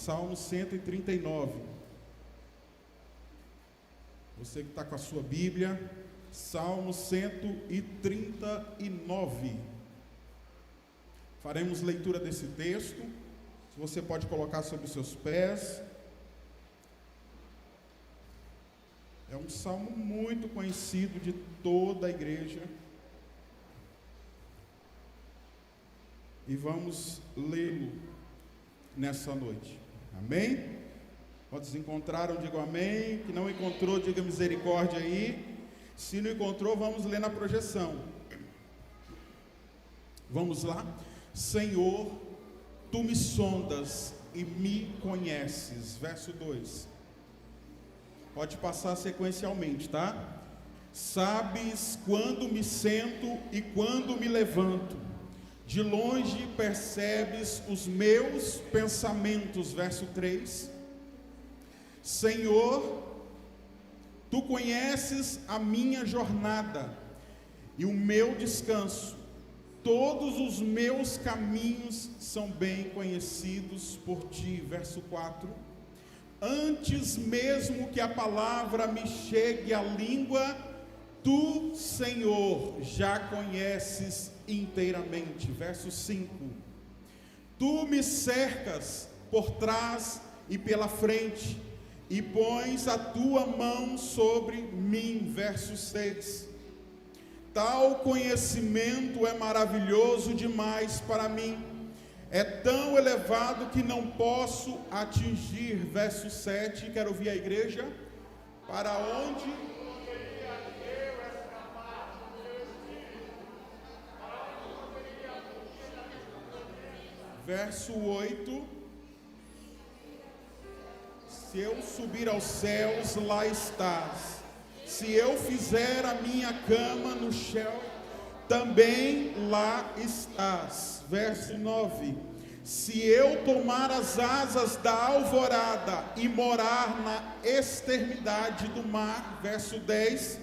Salmo 139. Você que está com a sua Bíblia, Salmo 139. Faremos leitura desse texto. Você pode colocar sobre os seus pés. É um salmo muito conhecido de toda a igreja. E vamos lê-lo nessa noite. Amém? Quantos encontraram, digam amém. Que não encontrou, diga misericórdia aí. Se não encontrou, vamos ler na projeção. Vamos lá? Senhor, tu me sondas e me conheces. Verso 2. Pode passar sequencialmente, tá? Sabes quando me sento e quando me levanto. De longe percebes os meus pensamentos. Verso 3. Senhor, tu conheces a minha jornada e o meu descanso. Todos os meus caminhos são bem conhecidos por ti. Verso 4. Antes mesmo que a palavra me chegue à língua, tu, Senhor, já conheces inteiramente. Verso 5. Tu me cercas por trás e pela frente, e pões a tua mão sobre mim. Verso 6. Tal conhecimento é maravilhoso demais para mim, é tão elevado que não posso atingir. Verso 7, quero ouvir a igreja. Para onde verso 8. Se eu subir aos céus, lá estás. Se eu fizer a minha cama no chão, também lá estás. Verso 9. Se eu tomar as asas da alvorada e morar na extremidade do mar. Verso 10.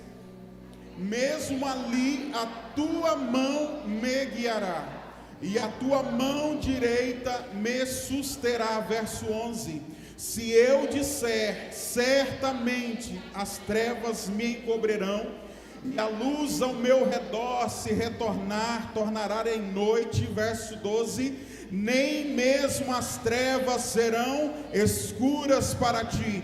Mesmo ali a tua mão me guiará, e a tua mão direita me susterá. Verso 11. Se eu disser, certamente as trevas me encobrirão, e a luz ao meu redor se tornará em noite. Verso 12. Nem mesmo as trevas serão escuras para ti,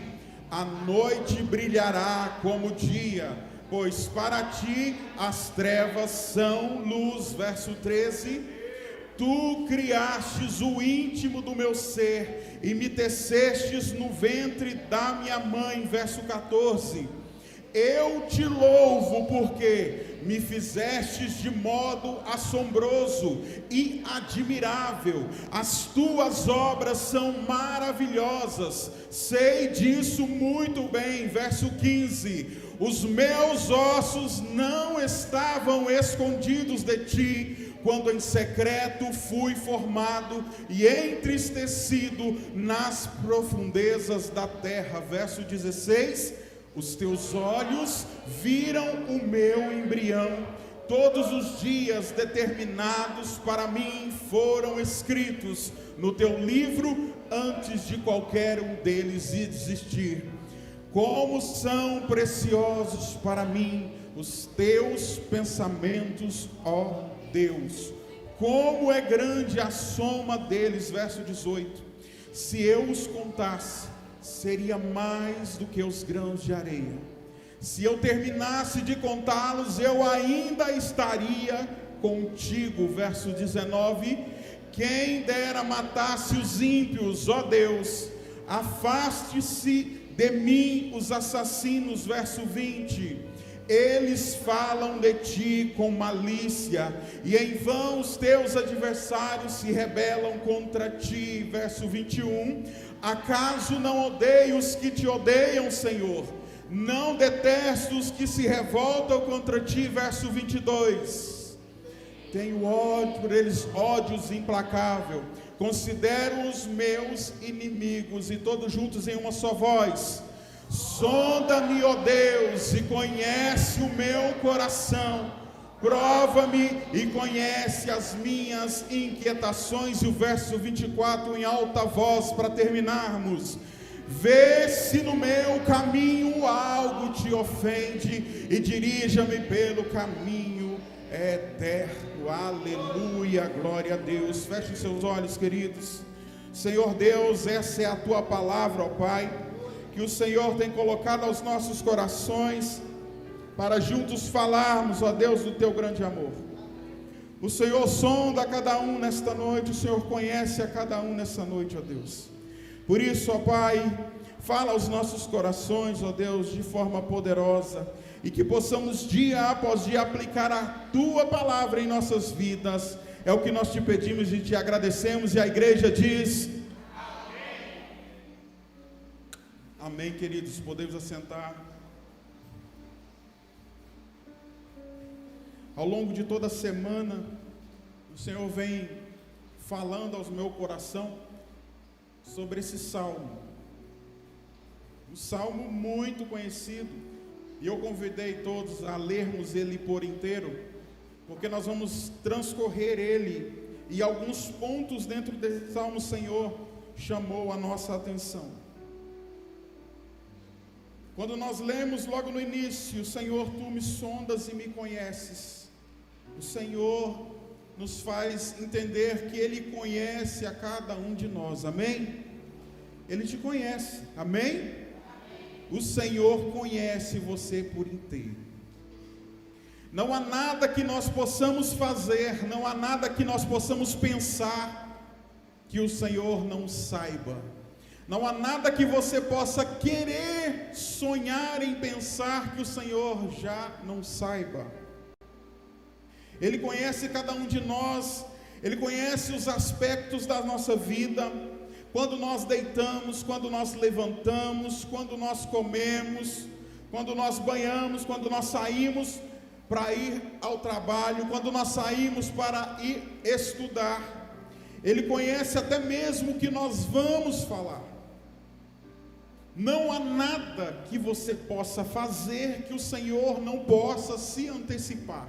a noite brilhará como o dia, pois para ti as trevas são luz. Verso 13. Tu criastes o íntimo do meu ser e me tecestes no ventre da minha mãe. Verso 14. Eu te louvo porque me fizestes de modo assombroso e admirável. As tuas obras são maravilhosas, sei disso muito bem. Verso 15. Os meus ossos não estavam escondidos de ti, quando em secreto fui formado e entristecido nas profundezas da terra. Verso 16. Os teus olhos viram o meu embrião, todos os dias determinados para mim foram escritos no teu livro, antes de qualquer um deles existir. Como são preciosos para mim os teus pensamentos, ó Deus, como é grande a soma deles. Verso 18. Se eu os contasse, seria mais do que os grãos de areia. Se eu terminasse de contá-los, eu ainda estaria contigo. Verso 19. Quem dera matasse os ímpios, ó Deus, afaste-se de mim os assassinos. Verso 20. Eles falam de ti com malícia, e em vão os teus adversários se rebelam contra ti. Verso 21. Acaso não odeio os que te odeiam, Senhor? Não detesto os que se revoltam contra ti. Verso 22. Tenho ódio por eles, ódios implacável. Considero os meus inimigos. E todos juntos em uma só voz. Sonda-me, ó Deus, e conhece o meu coração. Prova-me e conhece as minhas inquietações. E o verso 24 em alta voz para terminarmos. Vê se no meu caminho algo te ofende e dirija-me pelo caminho eterno. Aleluia, glória a Deus. Feche seus olhos, queridos. Senhor Deus, essa é a tua palavra, ó Pai, que o Senhor tem colocado aos nossos corações, para juntos falarmos, ó Deus, do teu grande amor. O Senhor sonda cada um nesta noite, o Senhor conhece a cada um nessa noite, ó Deus. Por isso, ó Pai, fala aos nossos corações, ó Deus, de forma poderosa, e que possamos dia após dia aplicar a tua palavra em nossas vidas. É o que nós te pedimos e te agradecemos, e a igreja diz amém. Amém, queridos, podemos assentar. Ao longo de toda a semana, o Senhor vem falando ao meu coração sobre esse salmo, um salmo muito conhecido, e eu convidei todos a lermos ele por inteiro, porque nós vamos transcorrer ele, e alguns pontos dentro desse salmo o Senhor chamou a nossa atenção. Quando nós lemos logo no início, Senhor, tu me sondas e me conheces, o Senhor nos faz entender que Ele conhece a cada um de nós, amém? Ele te conhece, amém? O Senhor conhece você por inteiro. Não há nada que nós possamos fazer, não há nada que nós possamos pensar que o Senhor não saiba. Não há nada que você possa querer sonhar em pensar que o Senhor já não saiba. Ele conhece cada um de nós, Ele conhece os aspectos da nossa vida, quando nós deitamos, quando nós levantamos, quando nós comemos, quando nós banhamos, quando nós saímos para ir ao trabalho, quando nós saímos para ir estudar. Ele conhece até mesmo o que nós vamos falar. Não há nada que você possa fazer que o Senhor não possa se antecipar.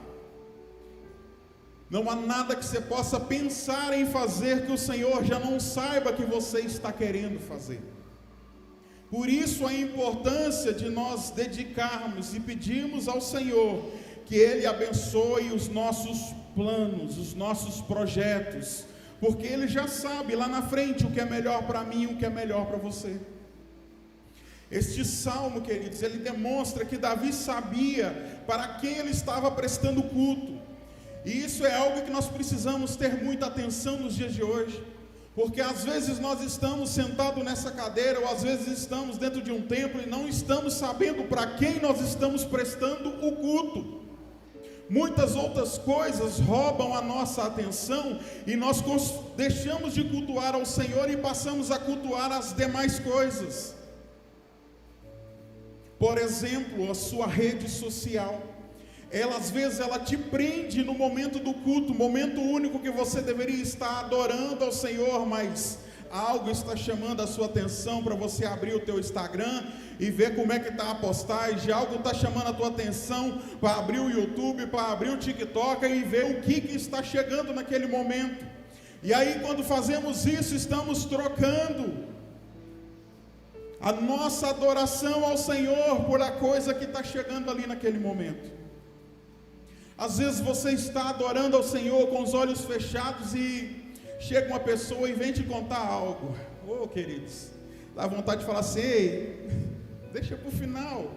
Não há nada que você possa pensar em fazer que o Senhor já não saiba que você está querendo fazer. Por isso a importância de nós dedicarmos e pedirmos ao Senhor que Ele abençoe os nossos planos, os nossos projetos, porque Ele já sabe lá na frente o que é melhor para mim e o que é melhor para você. Este salmo, queridos, ele demonstra que Davi sabia para quem ele estava prestando culto. E isso é algo que nós precisamos ter muita atenção nos dias de hoje, porque às vezes nós estamos sentados nessa cadeira, ou às vezes estamos dentro de um templo e não estamos sabendo para quem nós estamos prestando o culto. Muitas outras coisas roubam a nossa atenção e nós deixamos de cultuar ao Senhor e passamos a cultuar as demais coisas. Por exemplo, a sua rede social. Às vezes ela te prende no momento do culto, momento único que você deveria estar adorando ao Senhor, mas algo está chamando a sua atenção para você abrir o teu Instagram e ver como é que está a postagem, algo está chamando a tua atenção para abrir o YouTube, para abrir o TikTok e ver o que está chegando naquele momento. E aí quando fazemos isso, estamos trocando a nossa adoração ao Senhor por a coisa que está chegando ali naquele momento. Às vezes você está adorando ao Senhor com os olhos fechados e chega uma pessoa e vem te contar algo. Oh, queridos, dá vontade de falar assim: ei, deixa para o final.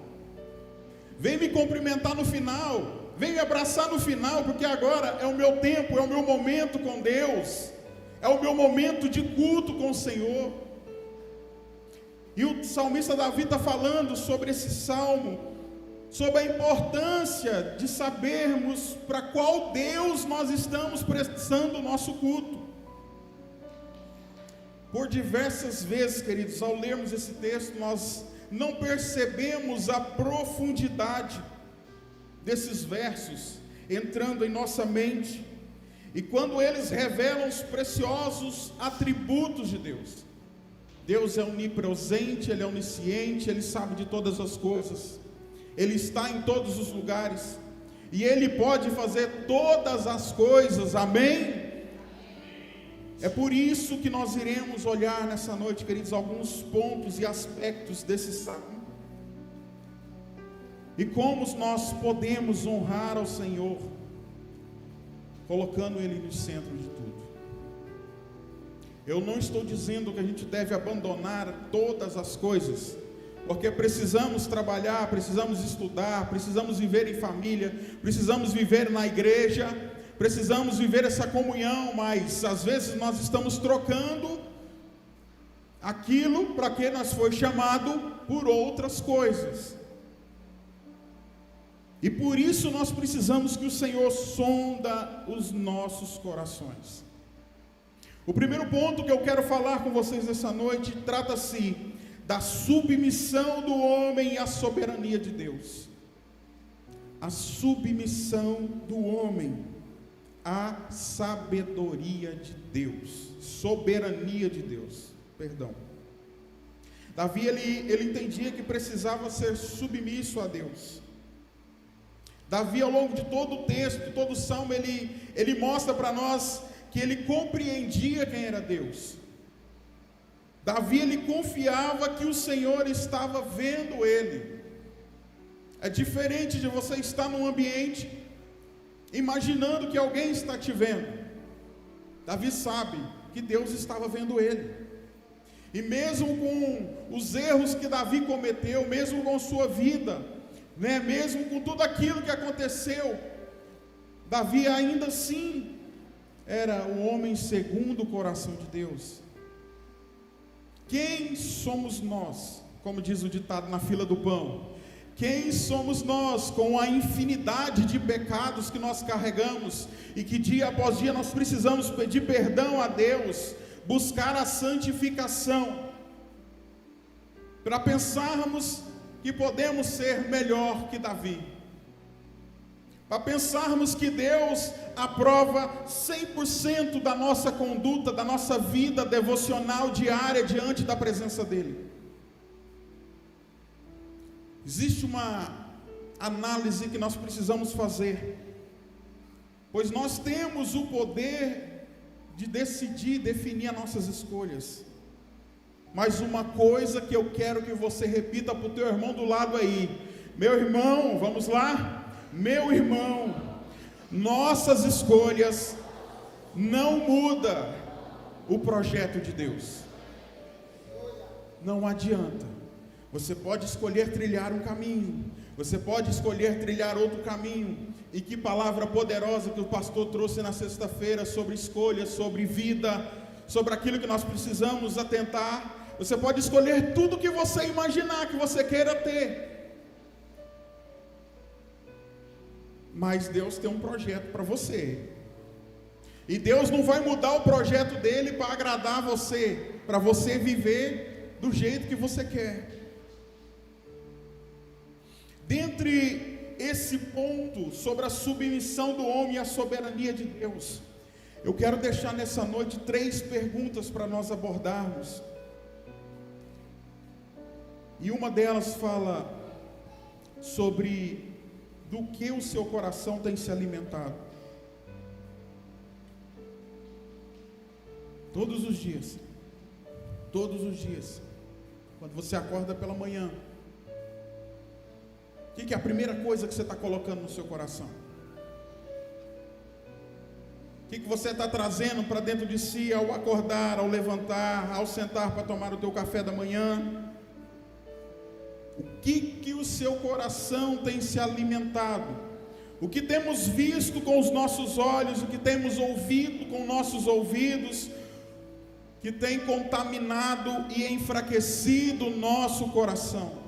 Vem me cumprimentar no final. Vem me abraçar no final, porque agora é o meu tempo, é o meu momento com Deus. É o meu momento de culto com o Senhor. E o salmista Davi está falando sobre esse salmo, sobre a importância de sabermos para qual Deus nós estamos prestando o nosso culto. Por diversas vezes, queridos, ao lermos esse texto, nós não percebemos a profundidade desses versos entrando em nossa mente, e quando eles revelam os preciosos atributos de Deus. Deus é onipresente, Ele é onisciente, Ele sabe de todas as coisas, Ele está em todos os lugares. e Ele pode fazer todas as coisas, amém? É por isso que nós iremos olhar nessa noite, queridos, alguns pontos e aspectos desse salmo, e como nós podemos honrar ao Senhor, colocando Ele no centro de tudo. Eu não estou dizendo que a gente deve abandonar todas as coisas, porque precisamos trabalhar, precisamos estudar, precisamos viver em família, precisamos viver na igreja, precisamos viver essa comunhão, mas às vezes nós estamos trocando aquilo para que nós foi chamado por outras coisas. E por isso nós precisamos que o Senhor sonda os nossos corações. O primeiro ponto que eu quero falar com vocês nessa noite trata-se da submissão do homem à soberania de Deus. A submissão do homem à sabedoria de Deus, soberania de Deus, perdão. Davi, ele entendia que precisava ser submisso a Deus. Davi, ao longo de todo o texto, todo o salmo, ele mostra para nós que ele compreendia quem era Deus. Davi, ele confiava que o Senhor estava vendo ele. É diferente de você estar num ambiente imaginando que alguém está te vendo. Davi sabe que Deus estava vendo ele. E mesmo com os erros que Davi cometeu, mesmo com sua vida, mesmo com tudo aquilo que aconteceu, Davi ainda assim era um homem segundo o coração de Deus. Quem somos nós, como diz o ditado, na fila do pão? Quem somos nós com a infinidade de pecados que nós carregamos e que dia após dia nós precisamos pedir perdão a Deus, buscar a santificação, para pensarmos que podemos ser melhor que Davi, para pensarmos que Deus aprova 100% da nossa conduta, da nossa vida devocional diária diante da presença dEle. Existe uma análise que nós precisamos fazer, pois nós temos o poder de decidir, definir as nossas escolhas. Mas uma coisa que eu quero que você repita para o teu irmão do lado aí: meu irmão, vamos lá? Meu irmão, nossas escolhas não mudam o projeto de Deus. Não adianta. Você pode escolher trilhar um caminho, você pode escolher trilhar outro caminho. E que palavra poderosa que o pastor trouxe na sexta-feira sobre escolhas, sobre vida, sobre aquilo que nós precisamos atentar. Você pode escolher tudo que você imaginar que você queira ter, mas Deus tem um projeto para você, e Deus não vai mudar o projeto dele para agradar você, para você viver do jeito que você quer. Dentre esse ponto sobre a submissão do homem à soberania de Deus, eu quero deixar nessa noite 3 perguntas para nós abordarmos. E uma delas fala sobre do que o seu coração tem se alimentado. Todos os dias, quando você acorda pela manhã, o que é a primeira coisa que você está colocando no seu coração? O que você está trazendo para dentro de si ao acordar, ao levantar, ao sentar para tomar o teu café da manhã? O que o seu coração tem se alimentado? O que temos visto com os nossos olhos, o que temos ouvido com nossos ouvidos, que tem contaminado e enfraquecido o nosso coração?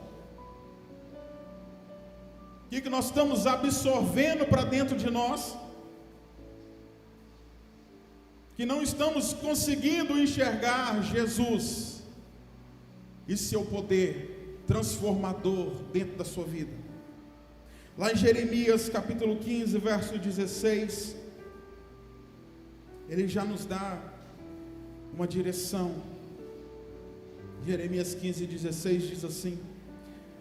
O que nós estamos absorvendo para dentro de nós, que não estamos conseguindo enxergar Jesus e seu poder transformador dentro da sua vida? Lá em Jeremias capítulo 15, verso 16, ele já nos dá uma direção. Jeremias 15, 16 diz assim: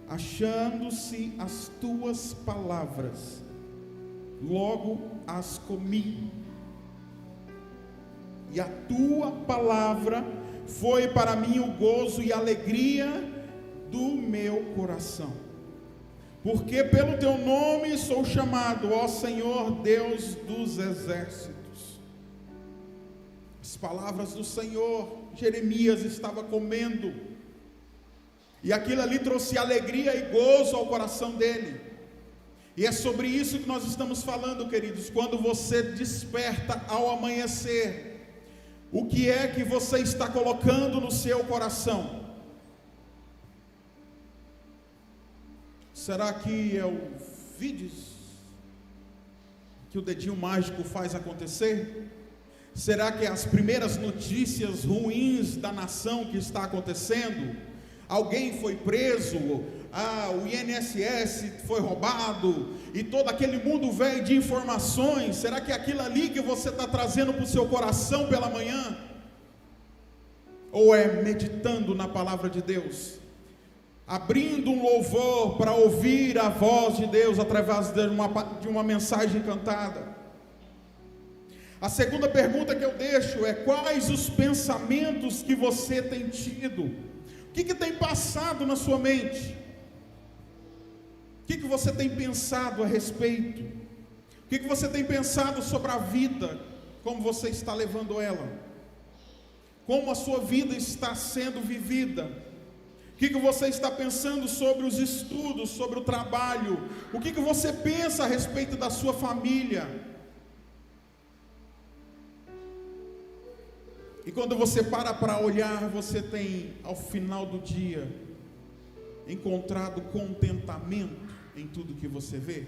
achando-se as tuas palavras logo as comi. E a tua palavra foi para mim o gozo e a alegria do meu coração. Porque pelo teu nome sou chamado, ó Senhor Deus dos exércitos. As palavras do Senhor, Jeremias estava comendo, e aquilo ali trouxe alegria e gozo ao coração dele. E é sobre isso que nós estamos falando, queridos. Quando você desperta ao amanhecer, o que é que você está colocando no seu coração? Será que é o vídeos que o dedinho mágico faz acontecer? Será que é as primeiras notícias ruins da nação que está acontecendo? Alguém foi preso, o INSS foi roubado, e todo aquele mundo velho de informações. Será que é aquilo ali que você está trazendo para o seu coração pela manhã? Ou é meditando na palavra de Deus? Abrindo um louvor para ouvir a voz de Deus através de uma mensagem cantada? A segunda pergunta que eu deixo é: quais os pensamentos que você tem tido? O que tem passado na sua mente? O que você tem pensado a respeito? O que você tem pensado sobre a vida? Como você está levando ela? Como a sua vida está sendo vivida? O que você está pensando sobre os estudos, sobre o trabalho? O que você pensa a respeito da sua família? E quando você para olhar, você tem, ao final do dia, encontrado contentamento em tudo que você vê?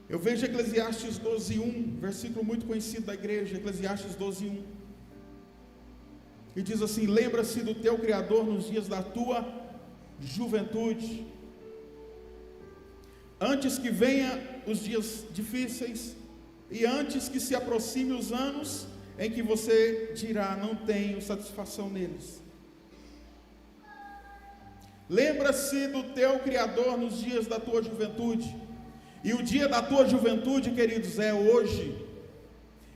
Eu vejo Eclesiastes 12:1, versículo muito conhecido da igreja, Eclesiastes 12:1, e diz assim: lembra-se do teu Criador nos dias da tua juventude, antes que venha os dias difíceis, e antes que se aproxime os anos em que você dirá: não tenho satisfação neles. Lembra-se do teu Criador nos dias da tua juventude. E o dia da tua juventude, queridos, é hoje.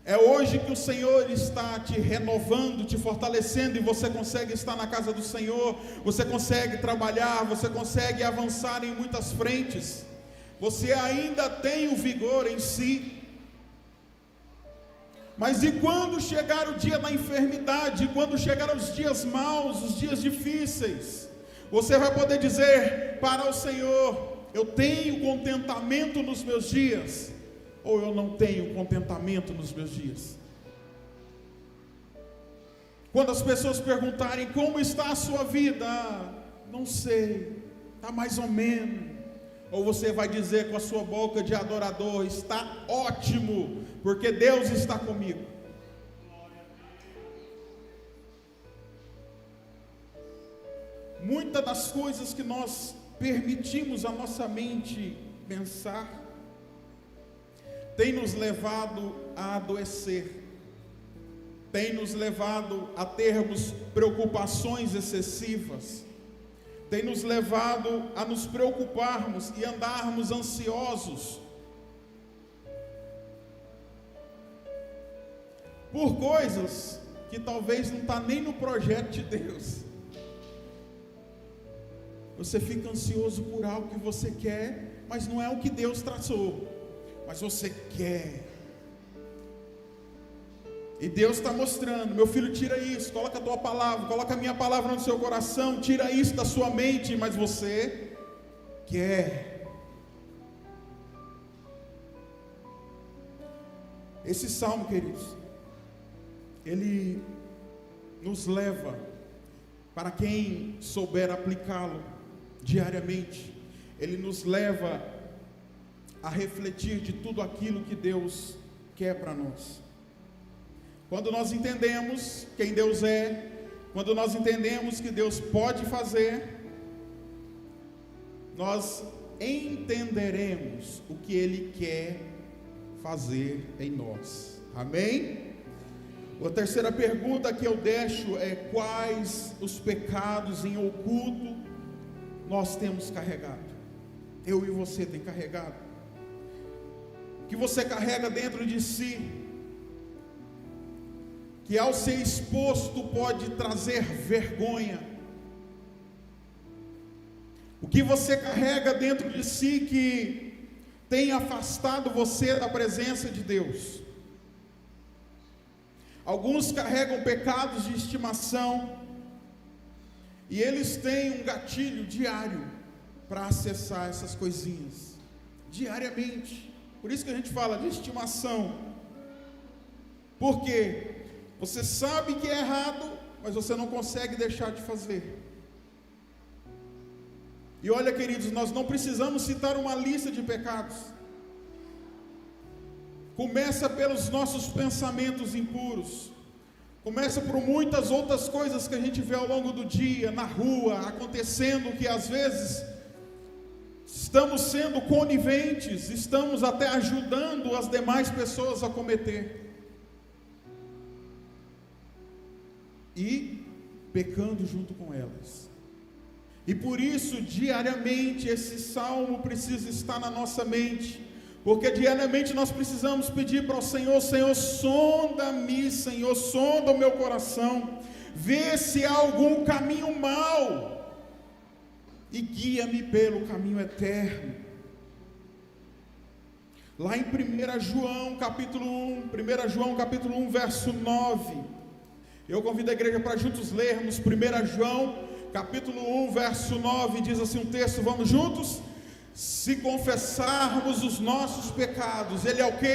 É hoje que o Senhor está te renovando, te fortalecendo, e você consegue estar na casa do Senhor, você consegue trabalhar, você consegue avançar em muitas frentes. Você ainda tem o vigor em si. Mas e quando chegar o dia da enfermidade, quando chegar os dias maus, os dias difíceis, você vai poder dizer para o Senhor: eu tenho contentamento nos meus dias, ou eu não tenho contentamento nos meus dias? Quando as pessoas perguntarem: como está a sua vida? Não sei, está mais ou menos. Ou você vai dizer com a sua boca de adorador: está ótimo, porque Deus está comigo. Muitas das coisas que nós permitimos a nossa mente pensar tem nos levado a adoecer, tem nos levado a termos preocupações excessivas, tem nos levado a nos preocuparmos e andarmos ansiosos por coisas que talvez não está nem no projeto de Deus. Você fica ansioso por algo que você quer, mas não é o que Deus traçou, mas você quer. E Deus está mostrando: meu filho, tira isso, coloca a tua palavra, coloca a minha palavra no seu coração, tira isso da sua mente, mas você quer. Esse salmo, queridos, ele nos leva, para quem souber aplicá-lo diariamente, ele nos leva a refletir de tudo aquilo que Deus quer para nós. Quando nós entendemos quem Deus é, quando nós entendemos que Deus pode fazer, nós entenderemos o que Ele quer fazer em nós. Amém? A terceira pergunta que eu deixo é: quais os pecados em oculto nós temos carregado? Eu e você tem carregado. que você carrega dentro de si, que ao ser exposto pode trazer vergonha, o que você carrega dentro de si que tem afastado você da presença de Deus. Alguns carregam pecados de estimação, e eles têm um gatilho diário para acessar essas coisinhas, diariamente. Por isso que a gente fala de estimação, porque você sabe que é errado, mas você não consegue deixar de fazer. E olha, queridos, nós não precisamos citar uma lista de pecados. Começa pelos nossos pensamentos impuros, começa por muitas outras coisas que a gente vê ao longo do dia, na rua, acontecendo, que às vezes estamos sendo coniventes, estamos até ajudando as demais pessoas a cometer, e pecando junto com elas. E por isso, diariamente, esse salmo precisa estar na nossa mente, porque diariamente nós precisamos pedir para o Senhor: Senhor, sonda-me, Senhor, sonda o meu coração, vê se há algum caminho mau, e guia-me pelo caminho eterno. Lá em 1 João capítulo 1, verso 9, eu convido a igreja para juntos lermos 1 João capítulo 1, verso 9, diz assim um texto, vamos juntos? Se confessarmos os nossos pecados, Ele é o quê?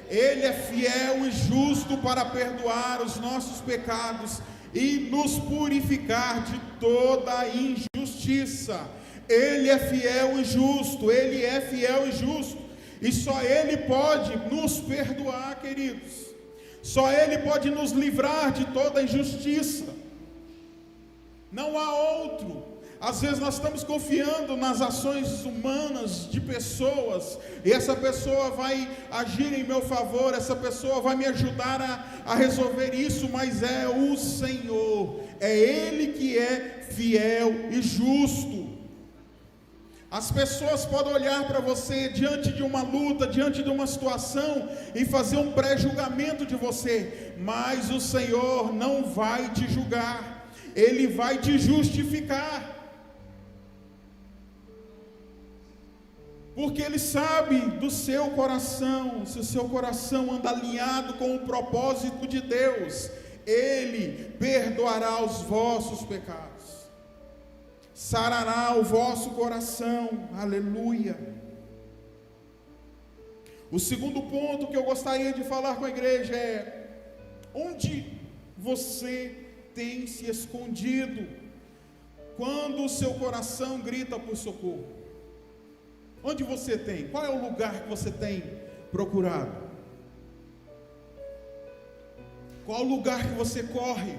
Ele é fiel e justo para perdoar os nossos pecados e nos purificar de toda injustiça. Ele é fiel e justo, Ele é fiel e justo, e só Ele pode nos perdoar, queridos, só Ele pode nos livrar de toda injustiça. Não há outro. Às vezes nós estamos confiando nas ações humanas de pessoas, e essa pessoa vai agir em meu favor, essa pessoa vai me ajudar a resolver isso, mas é o Senhor, é Ele que é fiel e justo. As pessoas podem olhar para você diante de uma luta, diante de uma situação, e fazer um pré-julgamento de você, mas o Senhor não vai te julgar, Ele vai te justificar, porque Ele sabe do seu coração. Se o seu coração anda alinhado com o propósito de Deus, Ele perdoará os vossos pecados, sarará o vosso coração, aleluia. O segundo ponto que eu gostaria de falar com a igreja é: onde você tem se escondido quando o seu coração grita por socorro? Onde você tem? Qual é o lugar que você tem procurado? Qual o lugar que você corre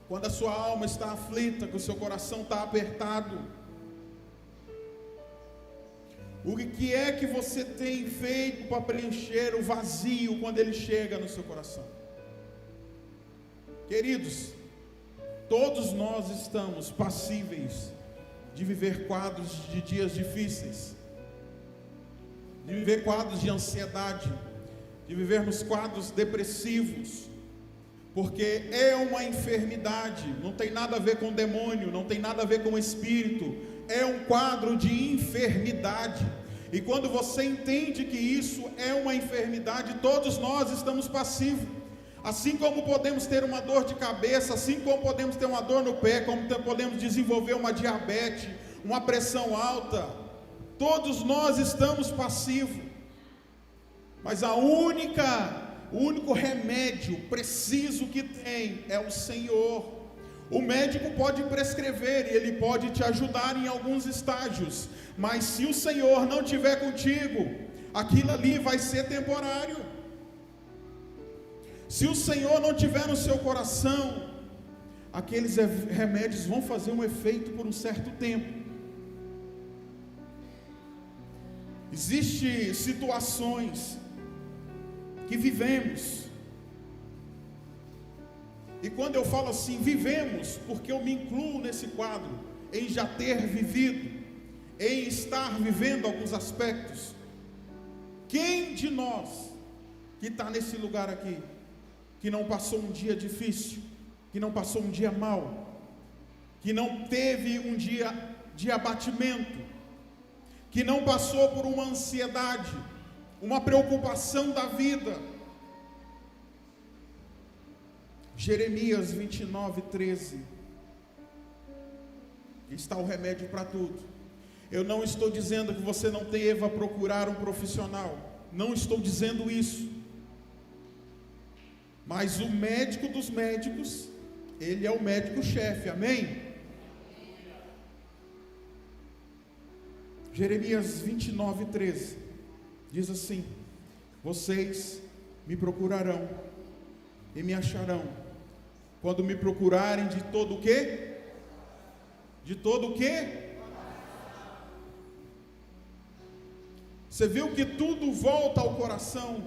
quando a sua alma está aflita, que o seu coração está apertado? O que é que você tem feito para preencher o vazio quando ele chega no seu coração? Queridos, todos nós estamos passíveis de viver quadros de dias difíceis, de viver quadros de ansiedade, de vivermos quadros depressivos, porque é uma enfermidade, não tem nada a ver com demônio, não tem nada a ver com espírito, é um quadro de enfermidade. E quando você entende que isso é uma enfermidade, todos nós estamos passivos. Assim como podemos ter uma dor de cabeça, assim como podemos ter uma dor no pé, como podemos desenvolver uma diabetes, uma pressão alta, todos nós estamos passivos. Mas o único remédio preciso que tem é o Senhor. O médico pode prescrever e ele pode te ajudar em alguns estágios, mas se o Senhor não estiver contigo, aquilo ali vai ser temporário. Se o Senhor não estiver no seu coração, aqueles remédios vão fazer um efeito por um certo tempo. Existem situações que vivemos, e quando eu falo assim, vivemos, porque eu me incluo nesse quadro, em já ter vivido, em estar vivendo alguns aspectos. Quem de nós que está nesse lugar aqui, que não passou um dia difícil, que não passou um dia mau, que não teve um dia de abatimento, que não passou por uma ansiedade, uma preocupação da vida? Jeremias 29:13, está o remédio para tudo. Eu não estou dizendo que você não deva procurar um profissional, não estou dizendo isso, mas o médico dos médicos, ele é o médico-chefe, amém? Jeremias 29:13 diz assim: vocês me procurarão e me acharão, quando me procurarem de todo o quê? De todo o quê? Você viu que tudo volta ao coração,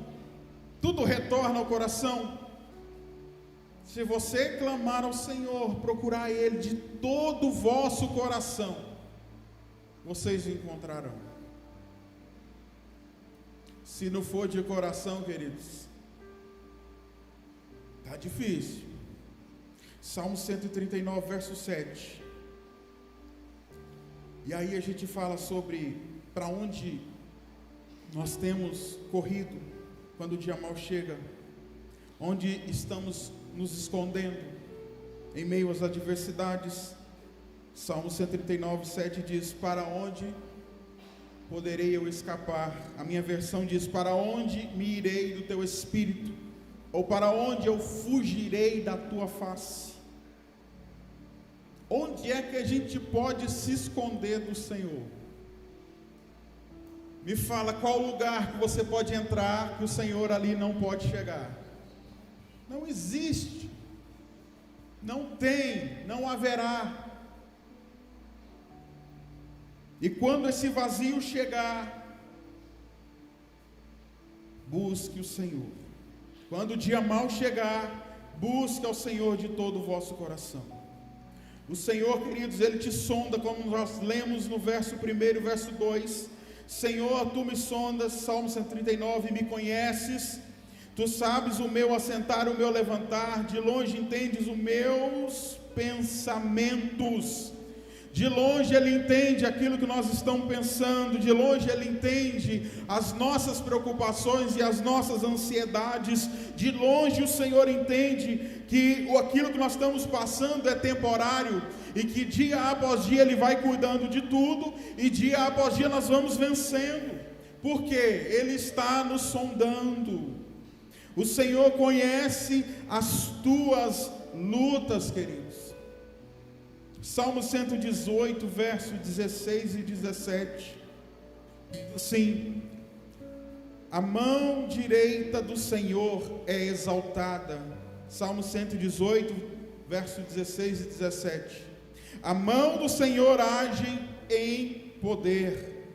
tudo retorna ao coração. Se você clamar ao Senhor, procurar Ele de todo o vosso coração, vocês o encontrarão. Se não for de coração, queridos, está difícil. Salmo 139, verso 7. E aí a gente fala sobre para onde nós temos corrido quando o dia mau chega, onde estamos nos escondendo em meio às adversidades. Salmo 139, 7 diz: para onde poderei eu escapar? A minha versão diz: para onde me irei do teu espírito? Ou para onde eu fugirei da tua face? Onde é que a gente pode se esconder do Senhor? Me fala, qual lugar que você pode entrar que o Senhor ali não pode chegar? Não existe, não tem, não haverá. E quando esse vazio chegar, busque o Senhor. Quando o dia mau chegar, busque ao Senhor de todo o vosso coração. O Senhor, queridos, Ele te sonda, como nós lemos no verso 1 e verso 2. Senhor, Tu me sondas, Salmo 139, me conheces. Tu sabes o meu assentar, o meu levantar. De longe entendes os meus pensamentos. De longe Ele entende aquilo que nós estamos pensando, de longe Ele entende as nossas preocupações e as nossas ansiedades, de longe o Senhor entende que aquilo que nós estamos passando é temporário, e que dia após dia Ele vai cuidando de tudo, e dia após dia nós vamos vencendo, porque Ele está nos sondando. O Senhor conhece as tuas lutas, queridos. Salmo 118, verso 16 e 17, assim: a mão direita do Senhor é exaltada. Salmo 118, verso 16 e 17, a mão do Senhor age em poder.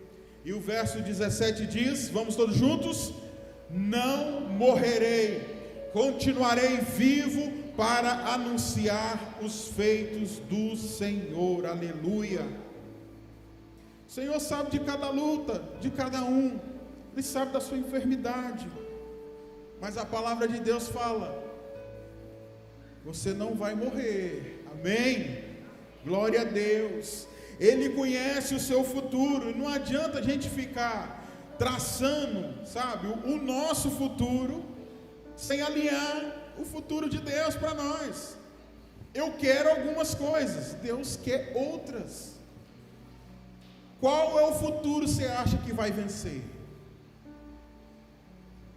E o verso 17 diz, vamos todos juntos: não morrerei, continuarei vivo para anunciar os feitos do Senhor. Aleluia. O Senhor sabe de cada luta, de cada um. Ele sabe da sua enfermidade. Mas a palavra de Deus fala: você não vai morrer. Amém? Glória a Deus. Ele conhece o seu futuro. Não adianta a gente ficar traçando, sabe, o nosso futuro, sem alinhar o futuro de Deus para nós. Eu quero algumas coisas, Deus quer outras. Qual é o futuro você acha que vai vencer?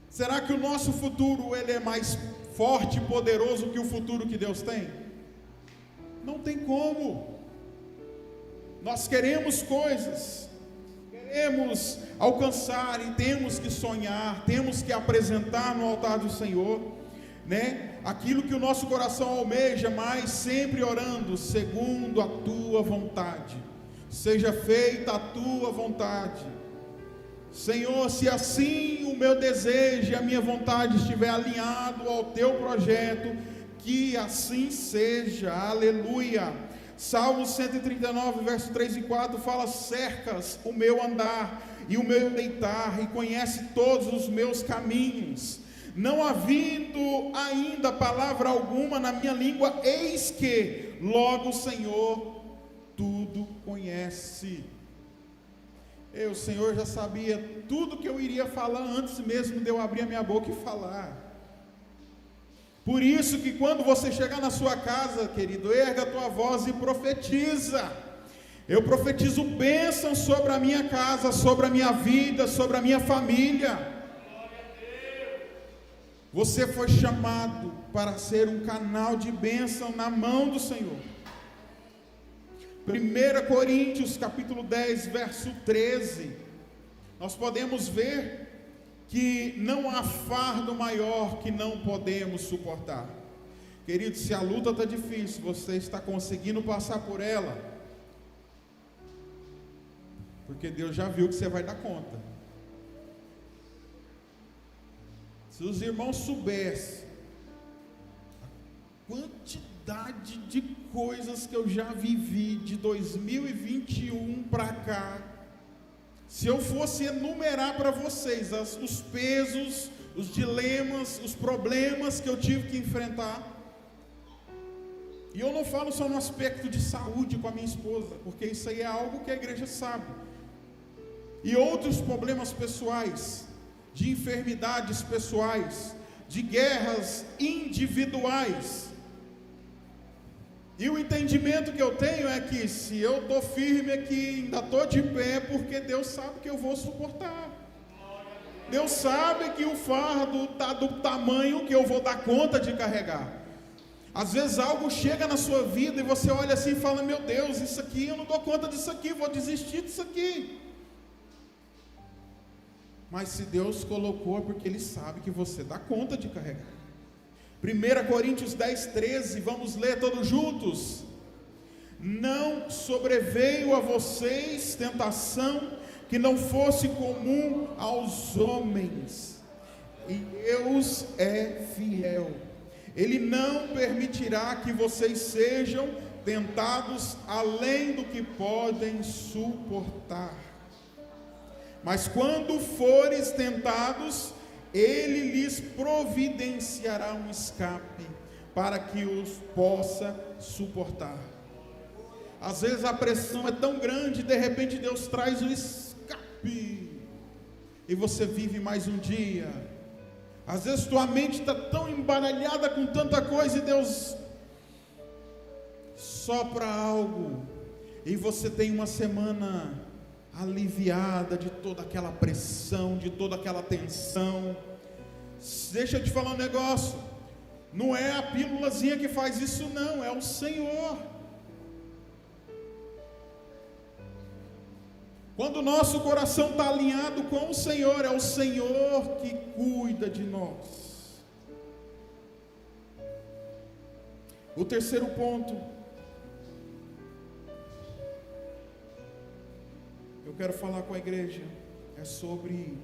Será que o nosso futuro ele é mais forte e poderoso que o futuro que Deus tem? Não tem como. Nós queremos coisas, queremos alcançar e temos que sonhar, temos que apresentar no altar do Senhor, né? Aquilo que o nosso coração almeja, mas sempre orando: segundo a tua vontade, seja feita a tua vontade. Senhor, se assim o meu desejo e a minha vontade estiver alinhado ao teu projeto, que assim seja. Aleluia. Salmo 139, verso 3 e 4 fala: cercas o meu andar e o meu deitar, e conhece todos os meus caminhos. Não havendo ainda palavra alguma na minha língua, eis que logo o Senhor tudo conhece. O Senhor já sabia tudo que eu iria falar antes mesmo de eu abrir a minha boca e falar. Por isso que quando você chegar na sua casa, querido, erga a tua voz e profetiza. Eu profetizo bênção sobre a minha casa, sobre a minha vida, sobre a minha família. Você foi chamado para ser um canal de bênção na mão do Senhor. 1 Coríntios capítulo 10, verso 13, nós podemos ver que não há fardo maior que não podemos suportar. Querido, se a luta está difícil, você está conseguindo passar por ela, porque Deus já viu que você vai dar conta. Se os irmãos soubessem a quantidade de coisas que eu já vivi de 2021 para cá, se eu fosse enumerar para vocês os pesos, os dilemas, os problemas que eu tive que enfrentar, e eu não falo só no aspecto de saúde com a minha esposa, porque isso aí é algo que a igreja sabe, e outros problemas pessoais, de enfermidades pessoais, de guerras individuais. E o entendimento que eu tenho é que se eu estou firme aqui, ainda estou de pé, porque Deus sabe que eu vou suportar. Deus sabe que o fardo está do tamanho que eu vou dar conta de carregar. Às vezes algo chega na sua vida e você olha assim e fala: meu Deus, isso aqui eu não dou conta disso aqui, vou desistir disso aqui. Mas se Deus colocou é porque Ele sabe que você dá conta de carregar. 1 Coríntios 10, 13, vamos ler todos juntos. Não sobreveio a vocês tentação que não fosse comum aos homens, e Deus é fiel. Ele não permitirá que vocês sejam tentados além do que podem suportar. Mas quando fores tentados, Ele lhes providenciará um escape, para que os possa suportar. Às vezes a pressão é tão grande, de repente Deus traz um escape, e você vive mais um dia. Às vezes tua mente está tão embaralhada com tanta coisa, e Deus sopra algo, e você tem uma semana aliviada de toda aquela pressão, de toda aquela tensão. Deixa eu te falar um negócio, não é a pílulazinha que faz isso não, é o Senhor. Quando o nosso coração está alinhado com o Senhor, é o Senhor que cuida de nós. O terceiro ponto, eu quero falar com a igreja, é sobre,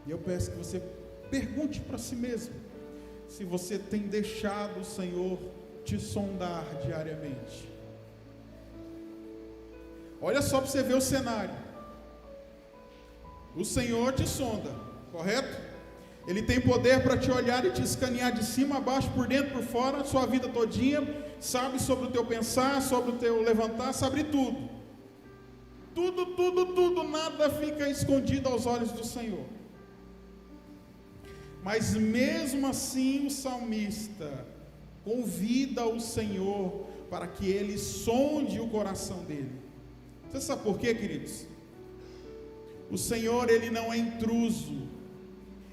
e eu peço que você pergunte para si mesmo, se você tem deixado o Senhor te sondar diariamente. Olha só para você ver o cenário. O Senhor te sonda, correto? Ele tem poder para te olhar e te escanear de cima a baixo, por dentro, por fora, sua vida todinha, sabe sobre o teu pensar, sobre o teu levantar, sabe tudo. Tudo, nada fica escondido aos olhos do Senhor. Mas mesmo assim o salmista convida o Senhor para que ele sonde o coração dele. Você sabe por quê, queridos? O Senhor, Ele não é intruso.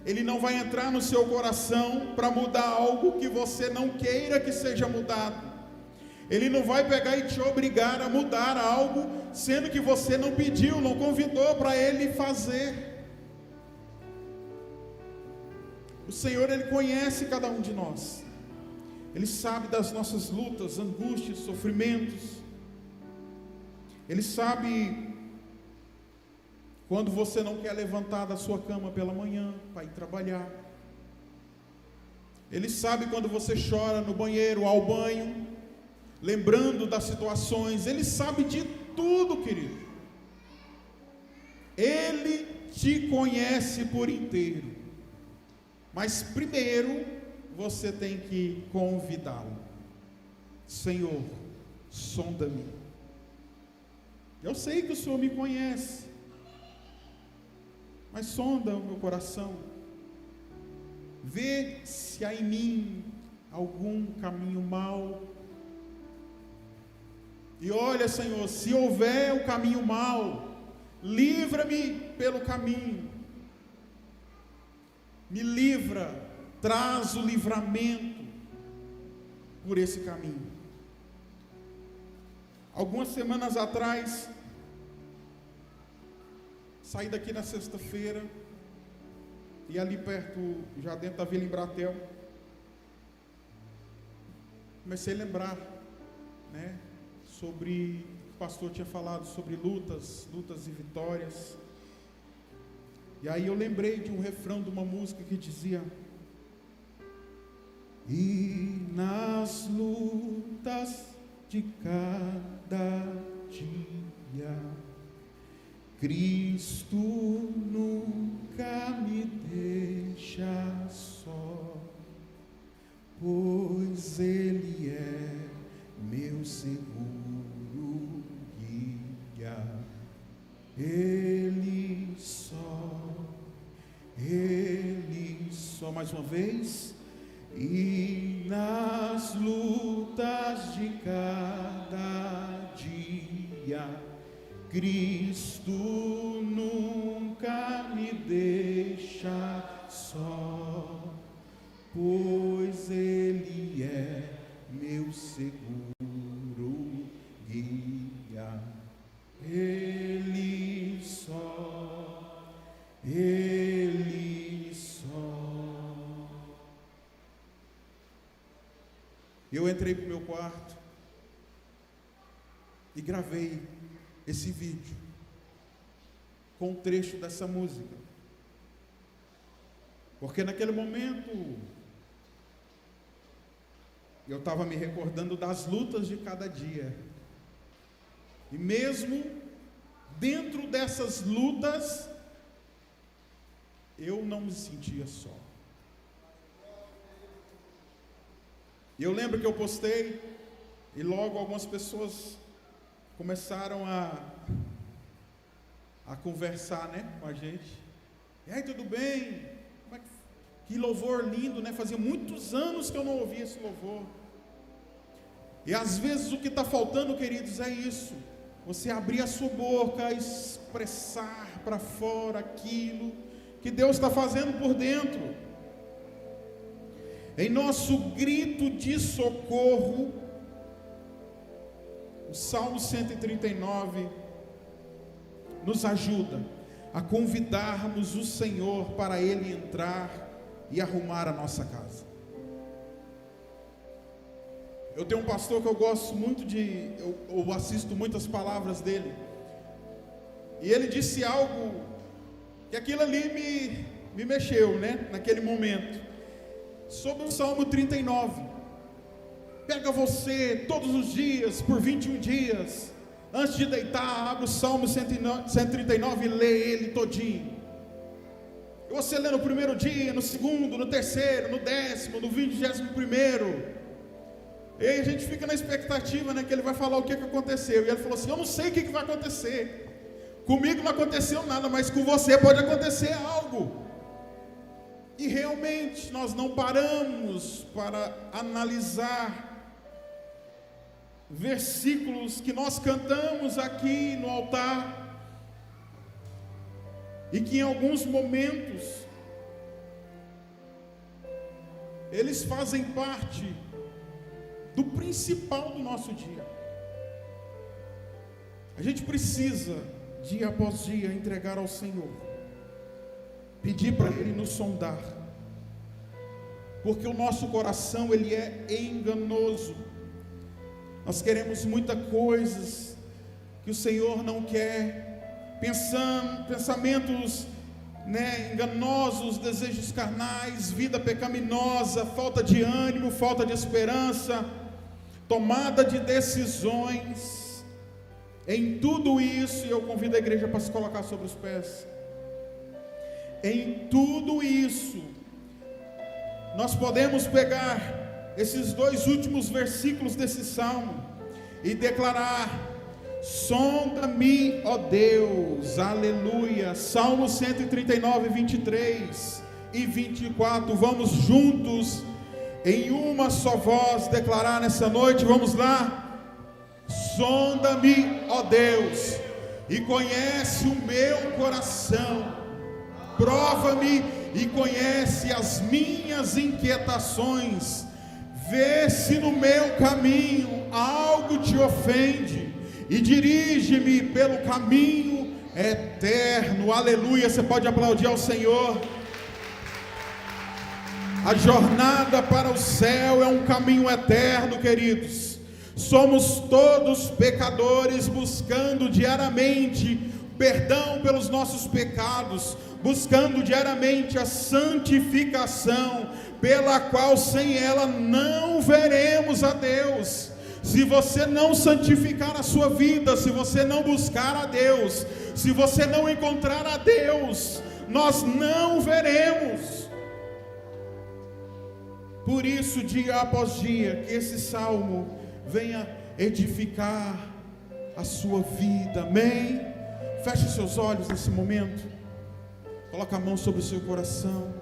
Ele não vai entrar no seu coração para mudar algo que você não queira que seja mudado. Ele não vai pegar e te obrigar a mudar algo, sendo que você não pediu, não convidou para Ele fazer. O Senhor, Ele conhece cada um de nós. Ele sabe das nossas lutas, angústias, sofrimentos. Ele sabe quando você não quer levantar da sua cama pela manhã para ir trabalhar. Ele sabe quando você chora no banheiro, ao banho, lembrando das situações. Ele sabe de tudo, querido. Ele te conhece por inteiro. Mas primeiro, você tem que convidá-lo. Senhor, sonda-me. Eu sei que o Senhor me conhece, mas sonda o meu coração. Vê se há em mim algum caminho mau. E olha, Senhor, se houver o caminho mau, livra-me pelo caminho. Me livra, traz o livramento por esse caminho. Algumas semanas atrás, saí daqui na sexta-feira, e ali perto, já dentro da Vila Embratel, comecei a lembrar, né, sobre, o pastor tinha falado sobre lutas e vitórias. E aí eu lembrei de um refrão de uma música que dizia: e nas lutas de cada dia, Cristo nunca me deixa só, pois Ele é meu seguro guia. Ele só, mais uma vez. E nas lutas de cada dia, Cristo nunca me deixa só, pois Ele é meu seguro guia. Ele só. Eu entrei para o meu quarto e gravei esse vídeo com um trecho dessa música, porque naquele momento eu estava me recordando das lutas de cada dia, e mesmo dentro dessas lutas eu não me sentia só. E eu lembro que eu postei, e logo algumas pessoas começaram a conversar, né, com a gente. E aí, tudo bem? Que louvor lindo, né? Fazia muitos anos que eu não ouvia esse louvor. E às vezes o que está faltando, queridos, é isso. Você abrir a sua boca, expressar para fora aquilo que Deus está fazendo por dentro. Em nosso grito de socorro, o Salmo 139 nos ajuda a convidarmos o Senhor para Ele entrar e arrumar a nossa casa. Eu tenho um pastor que eu gosto muito eu assisto muitas palavras dele, e ele disse algo que aquilo ali me mexeu, né, naquele momento, sobre o Salmo 39. Pega você todos os dias, por 21 dias, antes de deitar, abre o Salmo 139 e lê ele todinho. E você lê no primeiro dia, no segundo, no terceiro, no 10º, no 21º. E aí a gente fica na expectativa, né, que ele vai falar o que aconteceu. E ele falou assim: eu não sei o que vai acontecer. Comigo não aconteceu nada, mas com você pode acontecer algo. E realmente nós não paramos para analisar versículos que nós cantamos aqui no altar, e que em alguns momentos eles fazem parte do principal do nosso dia. A gente precisa, dia após dia, entregar ao Senhor, pedir para Ele nos sondar, porque o nosso coração, ele é enganoso. Nós queremos muitas coisas que o Senhor não quer, pensamentos enganosos, desejos carnais, vida pecaminosa, falta de ânimo, falta de esperança, tomada de decisões. Em tudo isso, eu convido a igreja para se colocar sobre os pés. Em tudo isso, nós podemos pegar esses 2 últimos versículos desse salmo e declarar: sonda-me, ó Deus, aleluia. Salmo 139, 23 e 24, vamos juntos, em uma só voz, declarar nessa noite. Vamos lá. Sonda-me, ó Deus, e conhece o meu coração, prova-me e conhece as minhas inquietações, vê se no meu caminho algo te ofende, e dirige-me pelo caminho eterno. Aleluia. Você pode aplaudir ao Senhor. A jornada para o céu é um caminho eterno, queridos. Somos todos pecadores, buscando diariamente perdão pelos nossos pecados, buscando diariamente a santificação, pela qual sem ela não veremos a Deus. Se você não santificar a sua vida, se você não buscar a Deus, se você não encontrar a Deus, nós não veremos. Por isso, dia após dia, que esse salmo venha edificar a sua vida. Amém? Feche seus olhos nesse momento. Coloque a mão sobre o seu coração.